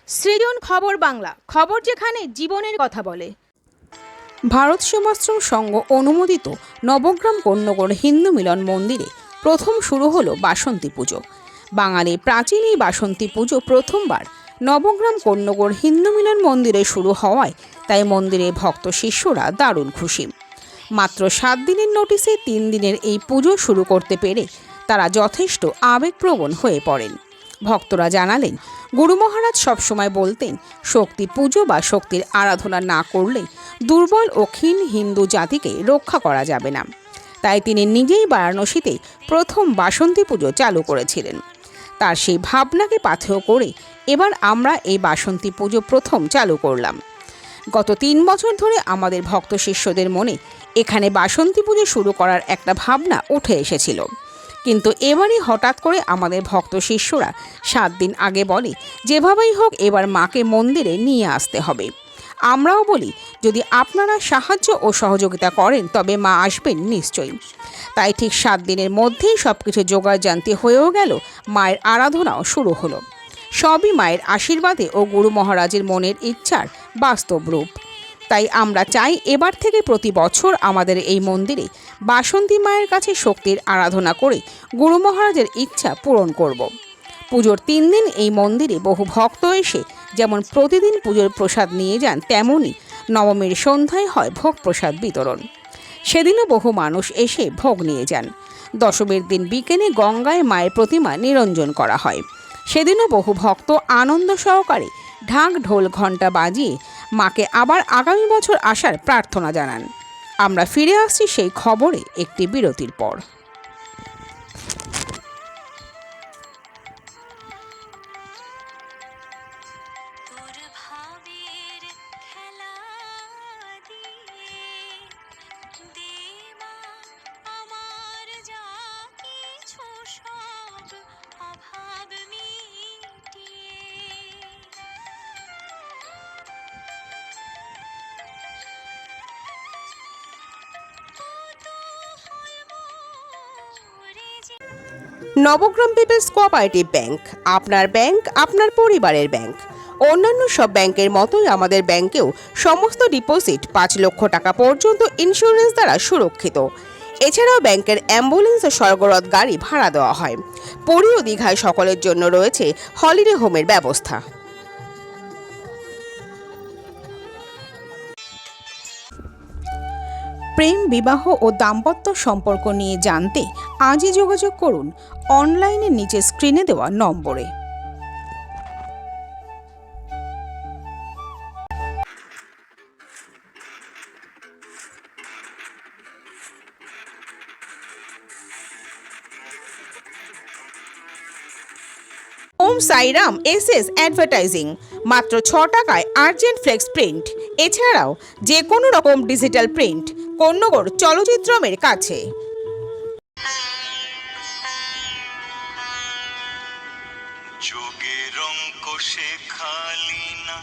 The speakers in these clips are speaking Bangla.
সৃজন খবর বাংলা, খবর যেখানে জীবনের কথা বলে। ভারত সেবাশ্রম সংঘ অনুমোদিত নবগ্রাম কন্যগড় হিন্দু মিলন মন্দিরে প্রথম শুরু হলো বাসন্তী পুজো। বাঙালির প্রাচীন এই বাসন্তী পুজো প্রথমবার নবগ্রাম কন্যগড় হিন্দু মিলন মন্দিরে শুরু হওয়ায় তাই মন্দিরে ভক্ত শিষ্যরা দারুণ খুশি। মাত্র 7 দিনের নোটিশে 3 দিনের এই পুজো শুরু করতে পেরে তারা যথেষ্ট আবেগপ্রবণ হয়ে পড়েন। ভক্তরা জানালেন, গুরু মহারাজ সবসময় বলতেন, শক্তি পুজো বা শক্তির আরাধনা না করলে দুর্বল ও ক্ষীণ হিন্দু জাতিকে রক্ষা করা যাবে না। তাই তিনি নিজেই বারাণসীতে প্রথম বাসন্তী পুজো চালু করেছিলেন। তার সেই ভাবনাকে পাথেয় করে এবার আমরা এই বাসন্তী পুজো প্রথম চালু করলাম। গত 3 বছর ধরে আমাদের ভক্ত শিষ্যদের মনে এখানে বাসন্তী পুজো শুরু করার একটা ভাবনা উঠে এসেছিল, কিন্তু এবারই হঠাৎ করে আমাদের ভক্ত শিষ্যরা 7 দিন আগে বলে, যেভাবেই হোক এবার মাকে মন্দিরে নিয়ে আসতে হবে। আমরাও বলি, যদি আপনারা সাহায্য ও সহযোগিতা করেন তবে মা আসবেন নিশ্চয়ই। তাই ঠিক 7 দিনের মধ্যেই সব কিছু জোগাড়জান্তি হয়েও গেল, মায়ের আরাধনাও শুরু হলো। সবই মায়ের আশীর্বাদে ও গুরু মহারাজের মনের ইচ্ছার বাস্তব রূপ। তাই আমরা চাই এবার থেকে প্রতি বছর আমাদের এই মন্দিরে বাসন্তী মায়ের কাছে শক্তির আরাধনা করে গুরু মহারাজের ইচ্ছা পূরণ করব। পুজোর 3 দিন এই মন্দিরে বহু ভক্ত এসে যেমন প্রতিদিন পুজোর প্রসাদ নিয়ে যান, তেমনই নবমীর সন্ধ্যায় হয় ভোগ প্রসাদ বিতরণ। সেদিনও বহু মানুষ এসে ভোগ নিয়ে যান। দশমীর দিন বিকেলে গঙ্গায় মায়ের প্রতিমা নিরঞ্জন করা হয়। সেদিনও বহু ভক্ত আনন্দ সহকারে ঢাক ঢোল ঘণ্টা বাজিয়ে মাকে আবার আগামী বছর আসার প্রার্থনা জানান। আমরা ফিরে আসছি সেই খবরে একটি বিরতির পর। নবগ্রাম পিপলস কোঅপারেটিভ ব্যাংক, আপনার ব্যাংক আপনার পরিবারের ব্যাংক। অন্যান্য সব ব্যাংকের মতোই আমাদের ব্যাংকেও সমস্ত ডিপোজিট 5 লক্ষ টাকা পর্যন্ত ইন্স্যুরেন্স দ্বারা সুরক্ষিত। এছাড়াও ব্যাংকের অ্যাম্বুলেন্স ও স্বর্গরথ গাড়ি ভাড়া দেওয়া হয়। পুরী ও দীঘায় সকলের জন্য রয়েছে হলিডে হোমের ব্যবস্থা। প্রেম, বিবাহ ও দাম্পত্য সম্পর্ক নিয়ে জানতে আজই যোগাযোগ করুন অনলাইনে নিচে স্ক্রিনে দেওয়া নম্বরে। ওম সাইরাম এসএস অ্যাডভার্টাইজিং, মাত্র 6 টাকায় আর্জেন্ট ফ্লেক্স প্রিন্ট। এছাড়াও যে কোনো রকম ডিজিটাল প্রিন্ট কন্যগড় চলচ্চিত্রমের কাছে। যোগের অঙ্ক শেখালি না,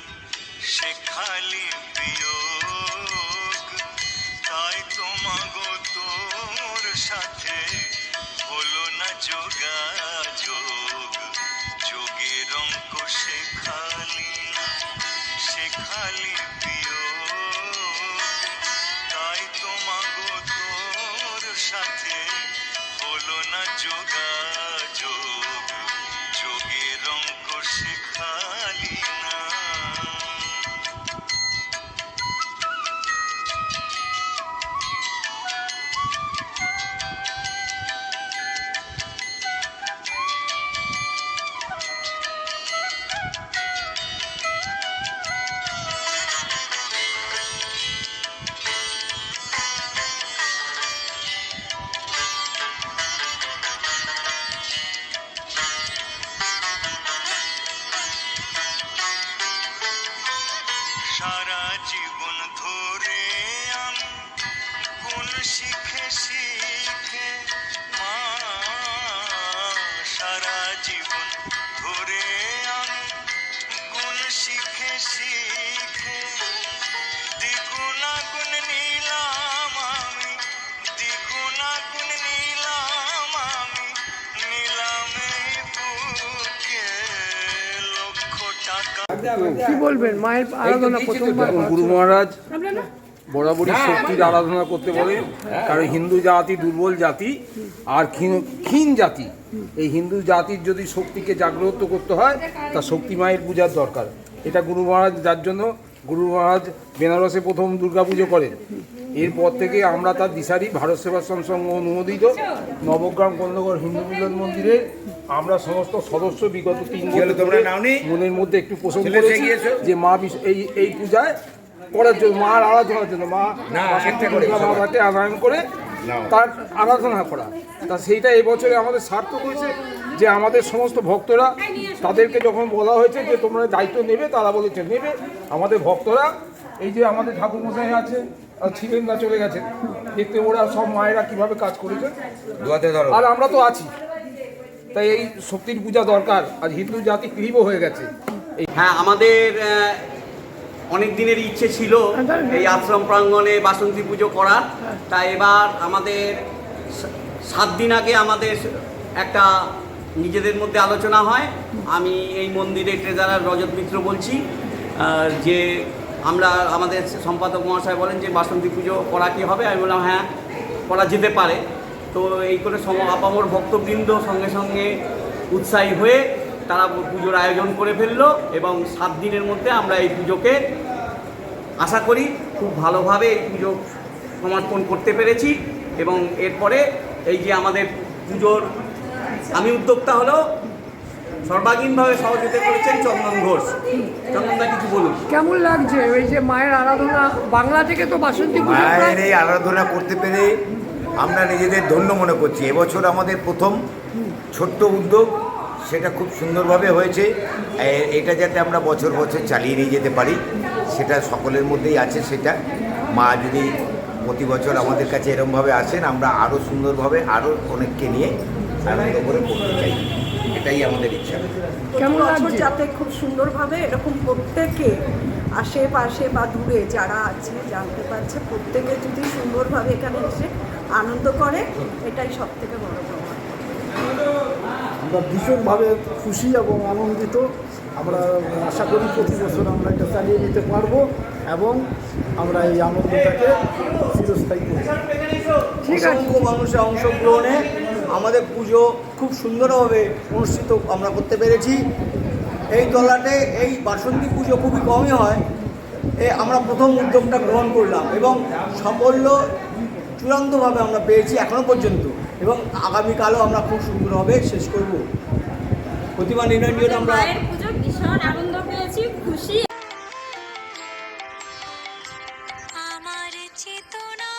শেখালি বিয়োগ, তাই তোমাগো তোর সাথে হলো না যোগাযোগ। যোগের অঙ্ক শেখালি না, শেখালি বিয়োগ, তাই তোমাগো তোর সাথে হলো না যোগাযোগ। যোগের অঙ্ক শেখালি না। সারা জীবন ধরে আমি গুণ শিখে শিখে মা, সারা জীবন ধরে আমি গুণ শিখে শিখে দ্বিগুণা গুণ নিলাম আমি, দ্বিগুণা গুণ নিলাম আমি, নিলাম এই বুকে লক্ষ টাকা। কি বলবেন মায়ের আরাধনা প্রথমবার দেখুন, গুরু মহারাজ বরাবরই শক্তির আরাধনা করতে বলেন, কারণ হিন্দু জাতি দুর্বল জাতি আর ক্ষীণ জাতি। এই হিন্দু জাতির যদি শক্তিকে জাগ্রত করতে হয় তা শক্তি মায়ের পূজার দরকার। এটা গুরু মহারাজ, যার জন্য গুরু মহারাজ বেনারসে প্রথম দুর্গাপুজো করেন। এরপর থেকে আমরা তার দিশারি ভারত সেবাশ্রম সংঘ অনুমোদিত নবগ্রাম কর্ণগর হিন্দু মিলন মন্দিরে আমরা সমস্ত সদস্য বিগত 3 বছর ধরে মনের মধ্যে একটু পোষণ করেছি যে মা এই পূজায় করার জন্য, মার আরাধনার জন্য, মা বাবাকে আনায়ন করে তার আরাধনা করা। তা সেইটা এবছরে আমাদের সার্থক হয়েছে যে আমাদের সমস্ত ভক্তরা, তাদেরকে যখন বলা হয়েছে যে তোমরা দায়িত্ব নেবে, তারা বলেছে নেবে। আমাদের ভক্তরা, এই যে আমাদের ঠাকুরমশাই আছে, ছিলেন না, চলে গেছেন, দেখতে ওরা সব মায়েরা কিভাবে কাজ করেছে, আর আমরা তো আছি। তাই এই শক্তির পূজা দরকার। আজ হিন্দু জাতি কৃপ হয়ে গেছে। হ্যাঁ, আমাদের অনেক দিনের ইচ্ছে ছিল এই আশ্রম প্রাঙ্গণে বাসন্তী পুজো করার। তাই এবার আমাদের 7 দিন আগে আমাদের একটা নিজেদের মধ্যে আলোচনা হয়। আমি এই মন্দিরের ট্রেজারার রজত মিত্র বলছি, যে আমরা, আমাদের সম্পাদক মহাশয় বলেন যে বাসন্তী পুজো করা কি হবে। আমি বললাম হ্যাঁ, করা যেতে পারে। তো এই করে আপামর ভক্তবৃন্দ সঙ্গে সঙ্গে উৎসাহী হয়ে তারা পুজোর আয়োজন করে ফেললো এবং 7 দিনের মধ্যে আমরা এই পুজোকে আশা করি খুব ভালোভাবে এই পুজো সমর্পণ করতে পেরেছি। এবং এরপরে এই যে আমাদের পুজোর আমি উদ্যোক্তা হলো, সর্বাঙ্গীনভাবে সহযোগিতা করেছেন চন্দন ঘোষ। চন্দনদা কিছু বলুন। কেমন লাগছে এই যে মায়ের আরাধনা বাংলা থেকে তো বাসন্তী পুজো মায়ের এই আরাধনা করতে পেরে আমরা নিজেদের ধন্য মনে করছি। এবছর আমাদের প্রথম ছোট্ট উদ্যোগ, সেটা খুব সুন্দরভাবে হয়েছে। এটা যাতে আমরা বছর বছর চালিয়ে নিয়ে যেতে পারি, সেটা সকলের মধ্যেই আছে। সেটা মা যদি প্রতি বছর আমাদের কাছে এরকমভাবে আসেন, আমরা আরও সুন্দরভাবে আরও অনেককে নিয়ে আনন্দ করে করতে চাই, এটাই আমাদের ইচ্ছা। কেমন বছর লাগছে? যাতে খুব সুন্দরভাবে এরকম প্রত্যেকে আশেপাশে বা দূরে যারা আছে জানতে পারছে, প্রত্যেকে যদি সুন্দরভাবে এখানে এসে আনন্দ করে, এটাই সব থেকে বড় ব্যাপার। আমরা ভীষণভাবে খুশি এবং আনন্দিত। আমরা আশা করি প্রতি বছর আমরা এটা চালিয়ে নিতে পারবো এবং আমরা এই আনন্দটাকে চিরস্থায়ী করব। ঠিক আছে। অসংখ্য মানুষের অংশগ্রহণে আমাদের পুজো খুব সুন্দরভাবে অনুষ্ঠিত আমরা করতে পেরেছি। এই তলাতে এই বাসন্তী পুজো খুবই কমই হয়, আমরা প্রথম উদ্যোগটা গ্রহণ করলাম এবং সাফল্য চূড়ান্তভাবে আমরা পেয়েছি এখনও পর্যন্ত, এবং আগামীকালও আমরা খুব সুন্দরভাবে শেষ করব। প্রতিমা নিরঞ্জন আমরা পুজো ভীষণ আনন্দ পেয়েছি, খুশি। আমার চেতনা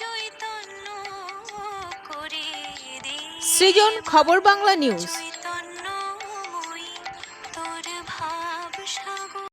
চৈতন্য করে দে। সৃজন, খবর বাংলা নিউজ।